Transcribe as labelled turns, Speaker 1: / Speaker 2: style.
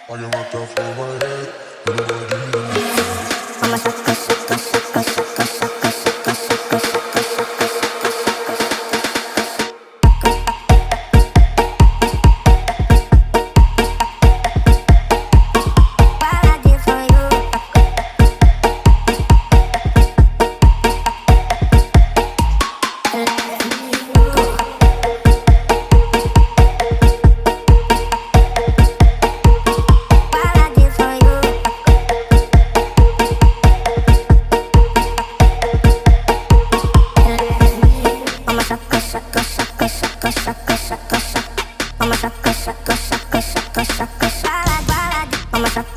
Speaker 1: I can rock that for my head. Everybody give me the mic.
Speaker 2: I'm a sucker, sucker, sucker, sucker, sucker, sucker, sucker, sucker, sucker, sucker, what I did for you. Let me go. What I did for you. I'm a sucker, sucker, sucker, sucker, sucker, sucker, sucker. I'm a sucker, sucker, sucker, sucker, sucker, sucker. I'm a sucker.